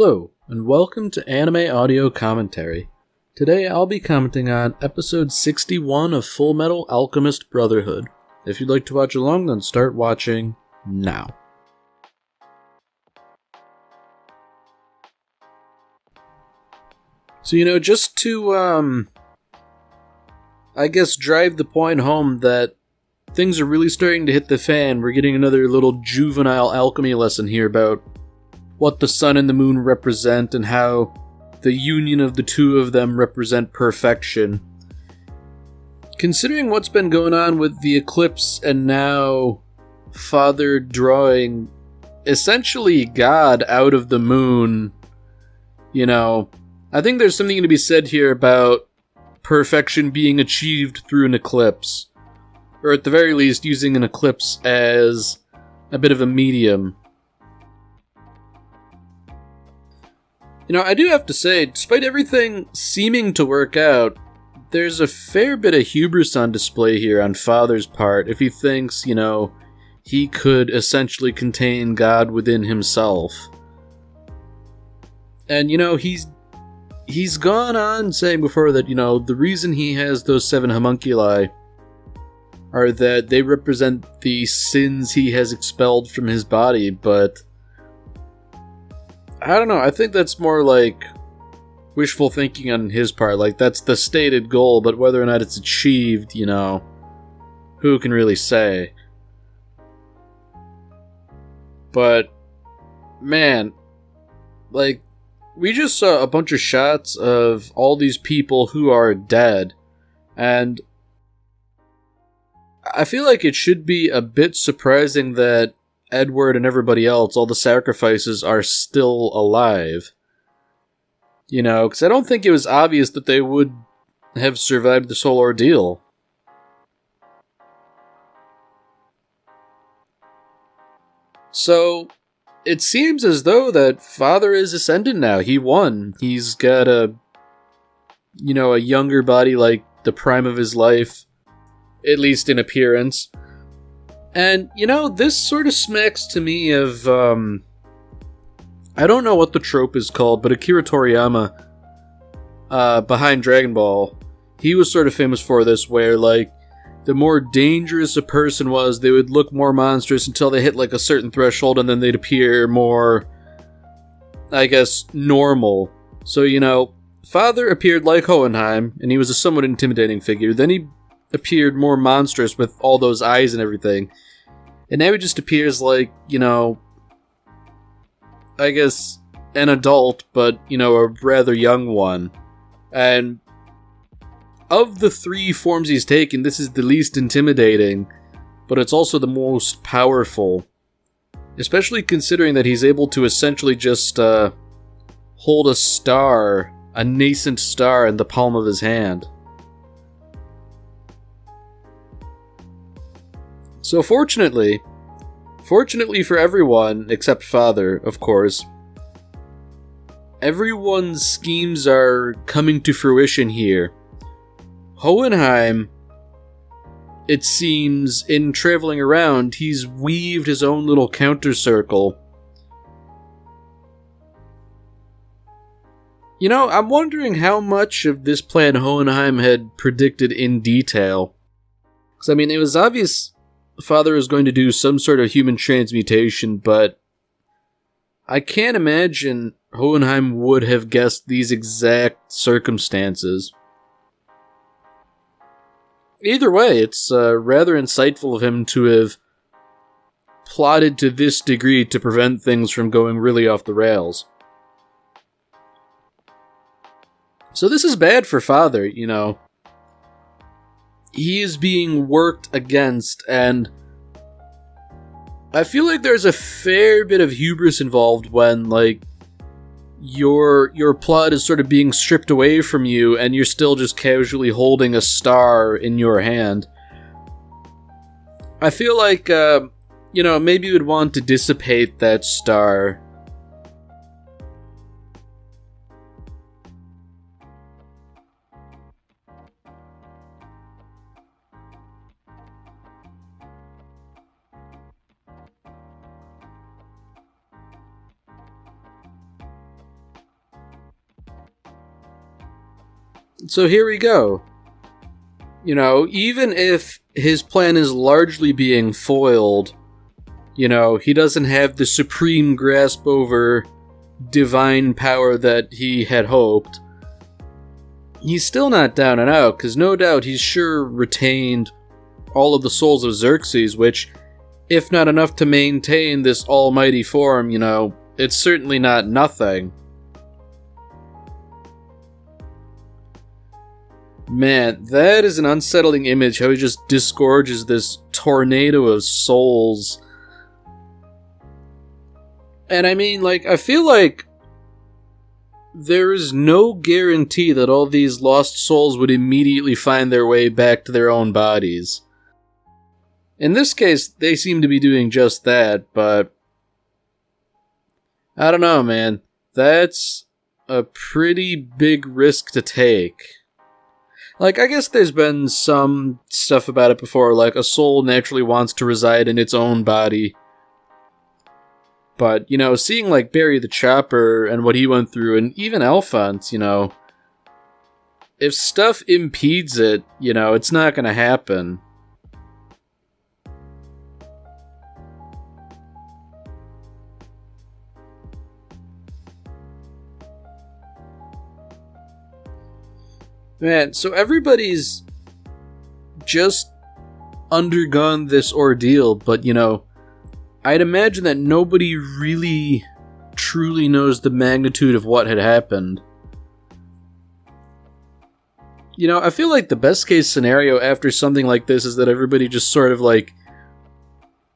Hello, and welcome to Anime Audio Commentary. Today I'll be commenting on episode 61 of Fullmetal Alchemist Brotherhood. If you'd like to watch along, then start watching now. So, just to, drive the point home that things are really starting to hit the fan, we're getting another little juvenile alchemy lesson here about what the sun and the moon represent and how the union of the two of them represent perfection. Considering what's been going on with the eclipse and now Father drawing essentially God out of the moon, I think there's something to be said here about perfection being achieved through an eclipse. Or at the very least, using an eclipse as a bit of a medium. I do have to say, despite everything seeming to work out, there's a fair bit of hubris on display here on Father's part if he thinks, he could essentially contain God within himself. And, he's gone on saying before that, the reason he has those 7 homunculi are that they represent the sins he has expelled from his body, but I don't know, I think that's more like wishful thinking on his part. Like, that's the stated goal, but whether or not it's achieved, who can really say? But, man, we just saw a bunch of shots of all these people who are dead, and I feel like it should be a bit surprising that Edward and everybody else, all the sacrifices, are still alive. Because I don't think it was obvious that they would have survived this whole ordeal. So, it seems as though that Father is ascendant now. He won. He's got a younger body like the prime of his life, at least in appearance. And, this sort of smacks to me of, I don't know what the trope is called, but Akira Toriyama, behind Dragon Ball, he was sort of famous for this, where, the more dangerous a person was, they would look more monstrous until they hit, a certain threshold, and then they'd appear more, normal. So, Father appeared like Hohenheim, and he was a somewhat intimidating figure. Then he appeared more monstrous with all those eyes and everything. And now he just appears like, an adult, but, a rather young one. And of the 3 forms he's taken, this is the least intimidating, but it's also the most powerful. Especially considering that he's able to essentially just hold a nascent star in the palm of his hand. So fortunately for everyone, except Father, of course, everyone's schemes are coming to fruition here. Hohenheim, it seems, in traveling around, he's weaved his own little counter circle. I'm wondering how much of this plan Hohenheim had predicted in detail. Because, it was obvious Father is going to do some sort of human transmutation, but I can't imagine Hohenheim would have guessed these exact circumstances. Either way, it's rather insightful of him to have plotted to this degree to prevent things from going really off the rails. So this is bad for Father, He is being worked against, and I feel like there's a fair bit of hubris involved when, your plot is sort of being stripped away from you, and you're still just casually holding a star in your hand. I feel like, maybe you would want to dissipate that star. So here we go. You know, even if his plan is largely being foiled, you know, he doesn't have the supreme grasp over divine power that he had hoped. He's still not down and out, because no doubt he's sure retained all of the souls of Xerxes, which, if not enough to maintain this almighty form, you know, it's certainly not nothing. Man, that is an unsettling image, how he just disgorges this tornado of souls. And I mean, like, I feel like there is no guarantee that all these lost souls would immediately find their way back to their own bodies. In this case, they seem to be doing just that, but I don't know, man. That's a pretty big risk to take. Like, I guess there's been some stuff about it before, like a soul naturally wants to reside in its own body. But, you know, seeing like Barry the Chopper and what he went through, and even Alphonse, you know, if stuff impedes it, you know, it's not gonna happen. Man, so everybody's just undergone this ordeal, but, you know, I'd imagine that nobody really truly knows the magnitude of what had happened. You know, I feel like the best case scenario after something like this is that everybody just sort of like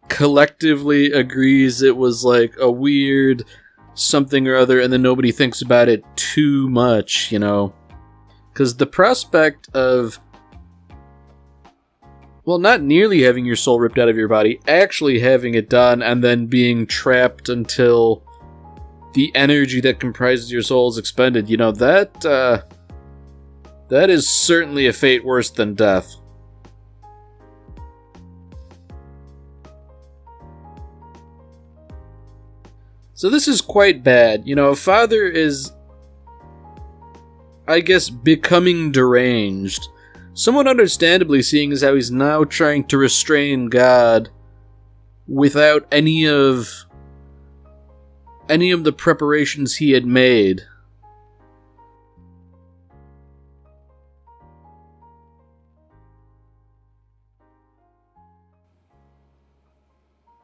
collectively agrees it was like a weird something or other, and then nobody thinks about it too much, you know? Because the prospect of, well, not nearly having your soul ripped out of your body, actually having it done and then being trapped until the energy that comprises your soul is expended, you know, that is certainly a fate worse than death. So this is quite bad. You know, a father is, I guess, becoming deranged. Somewhat understandably, seeing as how he's now trying to restrain God without any of the preparations he had made.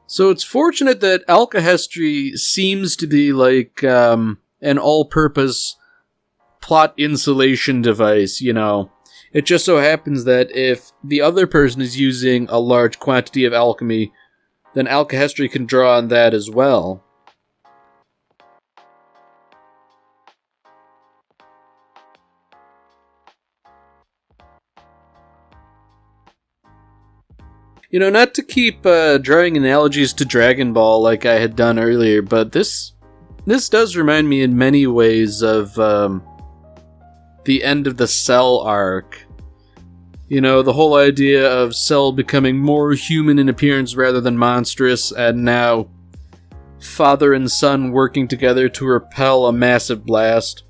So it's fortunate that alkahestry seems to be like an all-purpose plot insulation device, you know. It just so happens that if the other person is using a large quantity of alchemy, then alkahestry can draw on that as well. You know, not to keep drawing analogies to Dragon Ball like I had done earlier, but this does remind me in many ways of the end of the Cell arc. You know, the whole idea of Cell becoming more human in appearance rather than monstrous, and now father and son working together to repel a massive blast.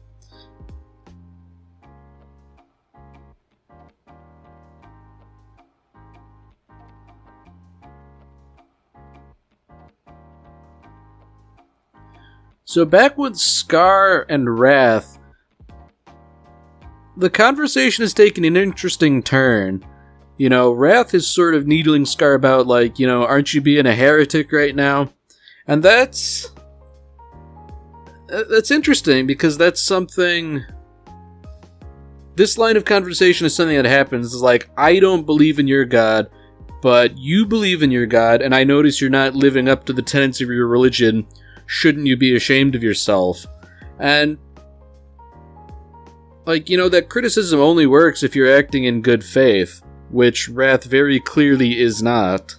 So back with Scar and Wrath, the conversation has taken an interesting turn. You know, Wrath is sort of needling Scar about, like, you know, aren't you being a heretic right now? And that's interesting, because that's something... This line of conversation is something that happens. It's like, I don't believe in your God, but you believe in your God, and I notice you're not living up to the tenets of your religion. Shouldn't you be ashamed of yourself? And, like, you know, that criticism only works if you're acting in good faith, which Wrath very clearly is not.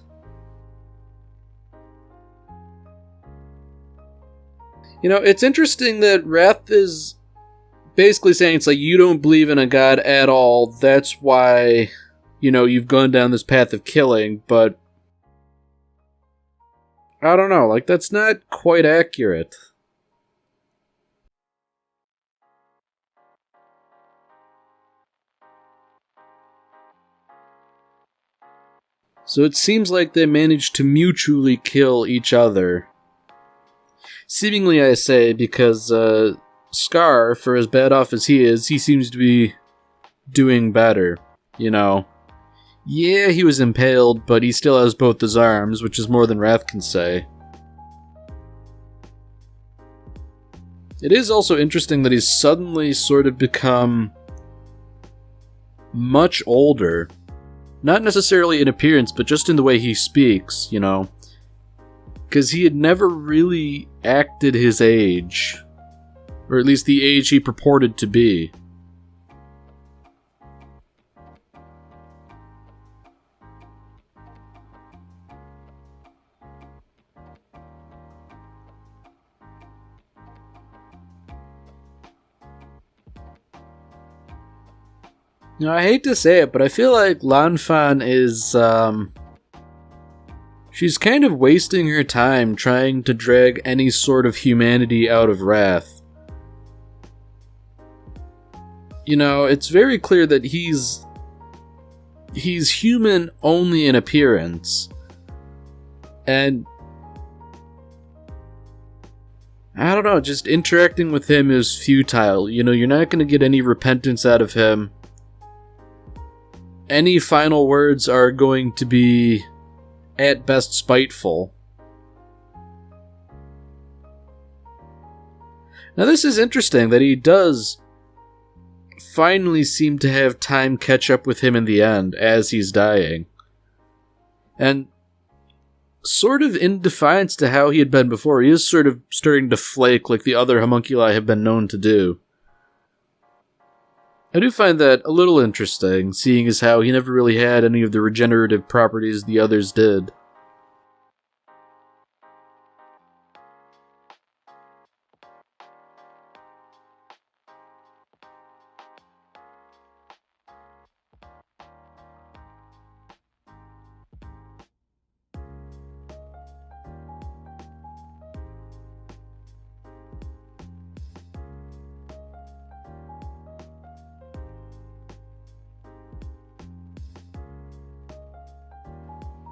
You know, it's interesting that Wrath is basically saying it's like, you don't believe in a god at all, that's why, you know, you've gone down this path of killing, but I don't know, like, that's not quite accurate. So it seems like they managed to mutually kill each other. Seemingly, I say, because Scar, for as bad off as he is, he seems to be doing better, you know. Yeah, he was impaled, but he still has both his arms, which is more than Wrath can say. It is also interesting that he's suddenly sort of become much older. Not necessarily in appearance, but just in the way he speaks, you know. Because he had never really acted his age. Or at least the age he purported to be. Now, I hate to say it, but I feel like Lan Fan is, she's kind of wasting her time trying to drag any sort of humanity out of Wrath. You know, it's very clear that he's human only in appearance. And I don't know, just interacting with him is futile. You know, you're not going to get any repentance out of him. Any final words are going to be, at best, spiteful. Now this is interesting that he does finally seem to have time catch up with him in the end, as he's dying. And sort of in defiance to how he had been before, he is sort of starting to flake like the other homunculi have been known to do. I do find that a little interesting, seeing as how he never really had any of the regenerative properties the others did.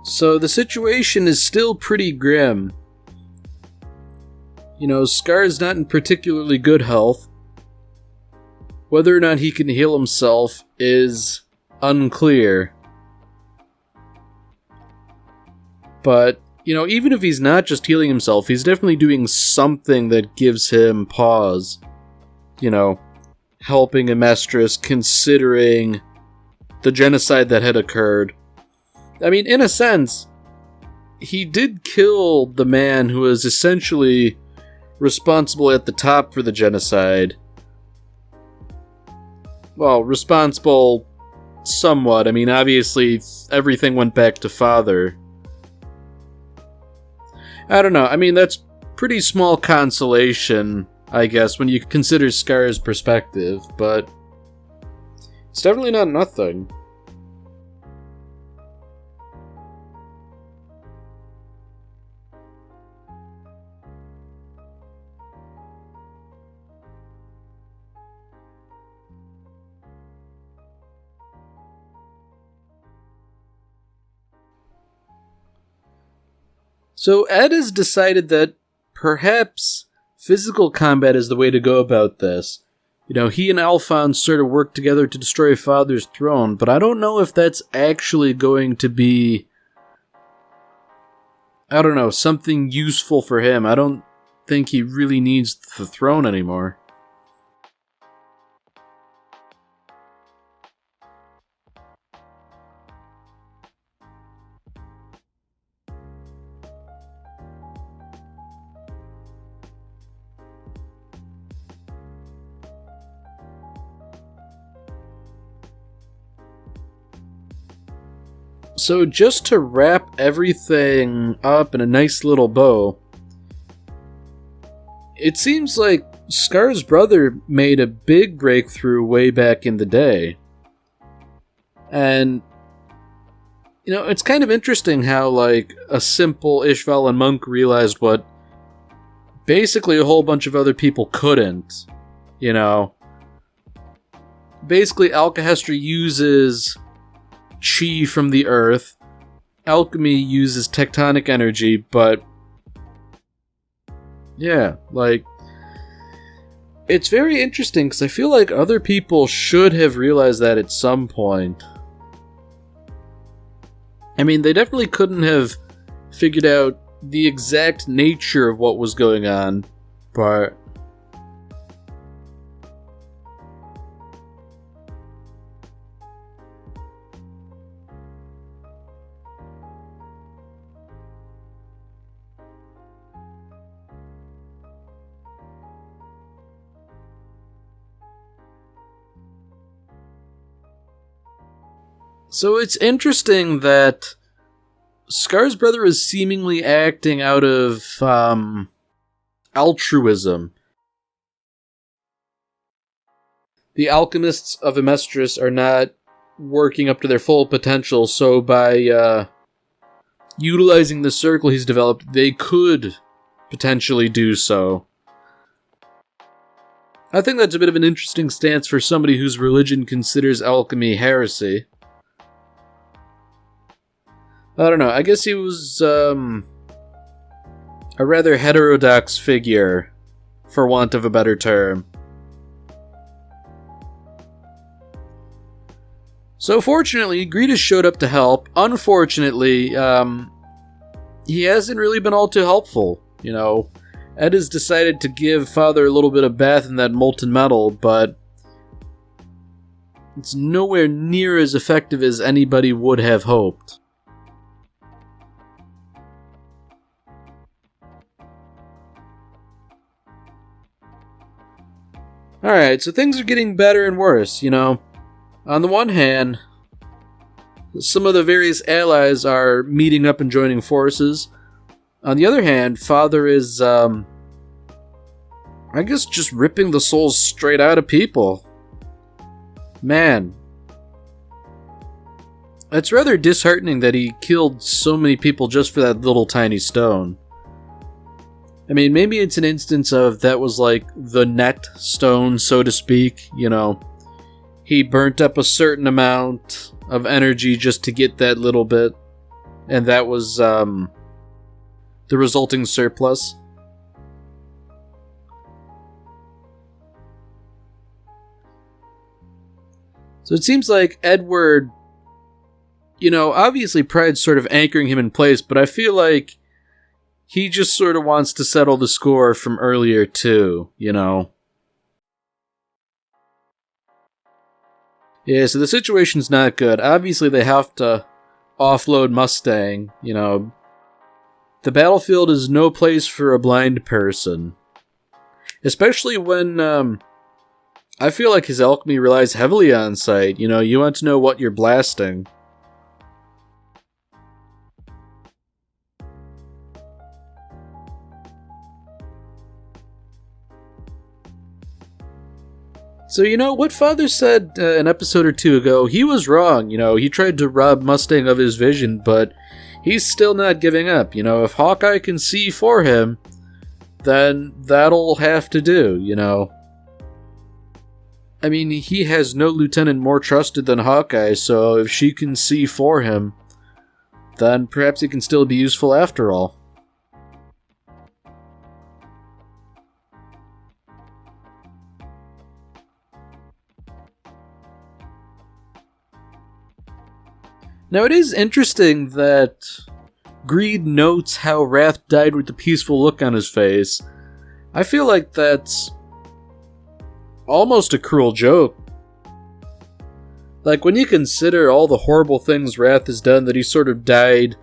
So the situation is still pretty grim. You know, Scar's not in particularly good health. Whether or not he can heal himself is unclear. But, you know, even if he's not just healing himself, he's definitely doing something that gives him pause. You know, helping Amestris, considering the genocide that had occurred. I mean, in a sense, he did kill the man who was essentially responsible at the top for the genocide. Well, responsible somewhat. I mean, obviously, everything went back to Father. I don't know. I mean, that's pretty small consolation, I guess, when you consider Scar's perspective, but it's definitely not nothing. So Ed has decided that perhaps physical combat is the way to go about this. You know, he and Alphonse sort of work together to destroy Father's throne, but I don't know if that's actually going to be, I don't know, something useful for him. I don't think he really needs the throne anymore. So just to wrap everything up in a nice little bow, it seems like Scar's brother made a big breakthrough way back in the day. And, you know, it's kind of interesting how, like, a simple Ishvalan monk realized what basically a whole bunch of other people couldn't, you know. Basically, Alcahestra uses chi from the earth, alchemy uses tectonic energy, but yeah, like, it's very interesting because I feel like other people should have realized that at some point. I mean, they definitely couldn't have figured out the exact nature of what was going on, but so it's interesting that Scar's brother is seemingly acting out of altruism. The alchemists of Amestris are not working up to their full potential, so by utilizing the circle he's developed, they could potentially do so. I think that's a bit of an interesting stance for somebody whose religion considers alchemy heresy. I don't know, I guess he was a rather heterodox figure, for want of a better term. So fortunately, Greed has showed up to help. Unfortunately, he hasn't really been all too helpful, you know. Ed has decided to give Father a little bit of bath in that molten metal, but it's nowhere near as effective as anybody would have hoped. Alright, so things are getting better and worse, you know. On the one hand, some of the various allies are meeting up and joining forces. On the other hand, Father is, I guess just ripping the souls straight out of people. Man. It's rather disheartening that he killed so many people just for that little tiny stone. I mean, maybe it's an instance of that was like the net stone, so to speak, you know. He burnt up a certain amount of energy just to get that little bit, and that was the resulting surplus. So it seems like Edward, you know, obviously Pride's sort of anchoring him in place, but I feel like he just sort of wants to settle the score from earlier too, you know. Yeah, so the situation's not good. Obviously they have to offload Mustang, you know. The battlefield is no place for a blind person. Especially when, I feel like his alchemy relies heavily on sight, you know, you want to know what you're blasting. So, you know, what Father said an episode or two ago, he was wrong. You know, he tried to rob Mustang of his vision, but he's still not giving up. You know, if Hawkeye can see for him, then that'll have to do, you know. I mean, he has no lieutenant more trusted than Hawkeye, so if she can see for him, then perhaps he can still be useful after all. Now, it is interesting that Greed notes how Wrath died with a peaceful look on his face. I feel like that's almost a cruel joke. Like, when you consider all the horrible things Wrath has done, that he sort of died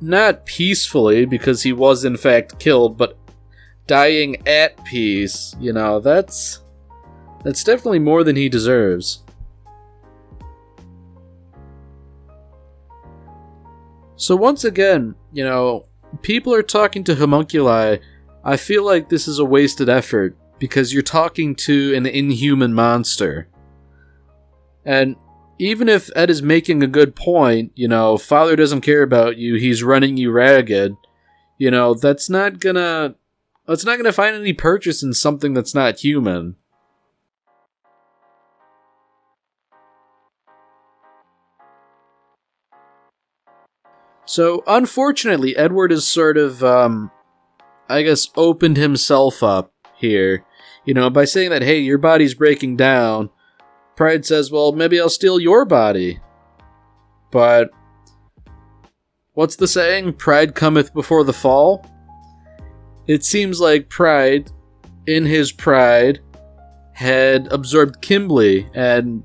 not peacefully, because he was in fact killed, but dying at peace, you know, that's definitely more than he deserves. So once again, you know, people are talking to homunculi. I feel like this is a wasted effort, because you're talking to an inhuman monster. And even if Ed is making a good point, you know, Father doesn't care about you, he's running you ragged, you know, that's not gonna find any purchase in something that's not human. So, unfortunately, Edward has sort of, I guess, opened himself up here. You know, by saying that, hey, your body's breaking down, Pride says, well, maybe I'll steal your body. But, what's the saying? Pride cometh before the fall? It seems like Pride, in his pride, had absorbed Kimberly, and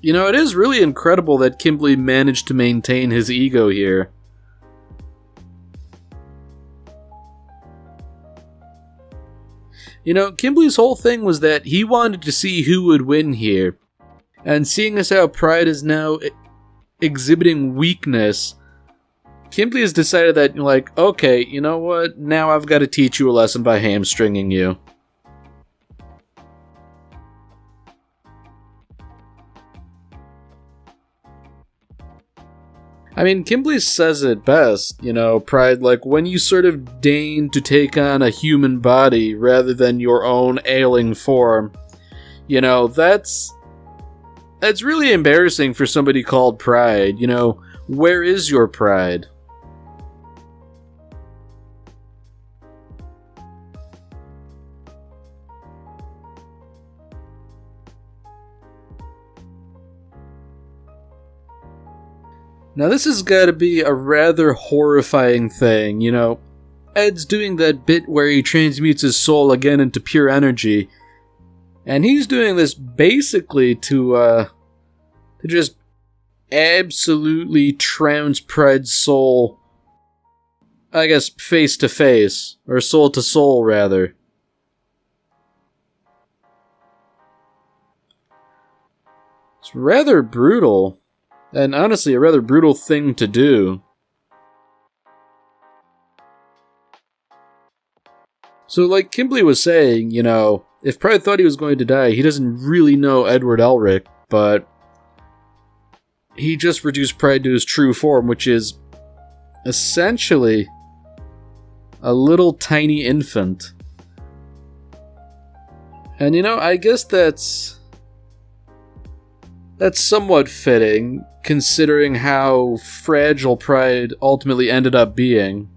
you know, it is really incredible that Kimberly managed to maintain his ego here. You know, Kimberly's whole thing was that he wanted to see who would win here. And seeing as how Pride is now exhibiting weakness, Kimberly has decided that, like, okay, you know what? Now I've got to teach you a lesson by hamstringing you. I mean, Kimberly says it best, you know, Pride, like, when you sort of deign to take on a human body rather than your own ailing form, you know, that's really embarrassing for somebody called Pride, you know, where is your pride? Now this has got to be a rather horrifying thing, you know. Ed's doing that bit where he transmutes his soul again into pure energy, and he's doing this basically to just absolutely trounce Pride's soul, I guess, face to face, or soul to soul, rather. It's rather brutal. And honestly, a rather brutal thing to do. So like Kimberly was saying, you know, if Pride thought he was going to die, he doesn't really know Edward Elric, but he just reduced Pride to his true form, which is essentially a little tiny infant. And you know, I guess that's somewhat fitting, considering how fragile Pride ultimately ended up being.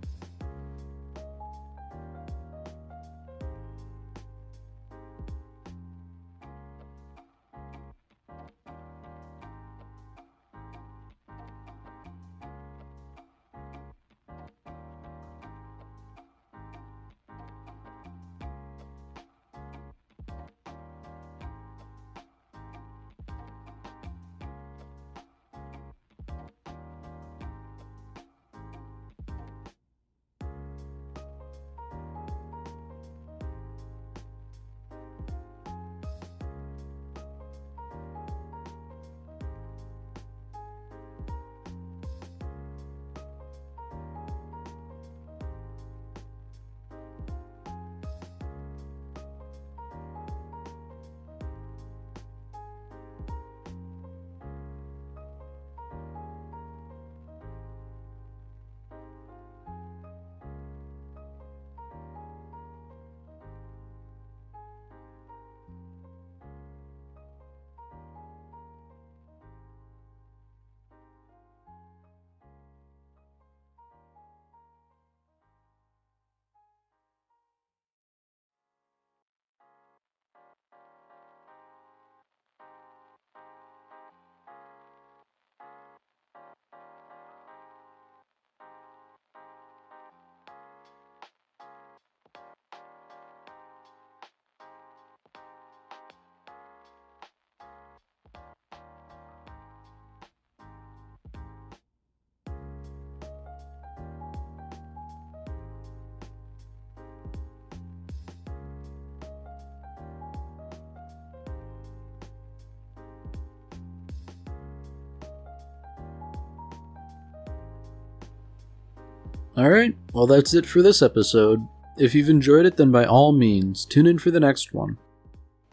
Alright, well that's it for this episode. If you've enjoyed it, then by all means, tune in for the next one.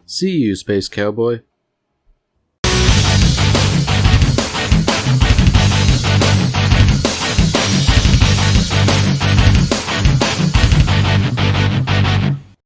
See you, Space Cowboy.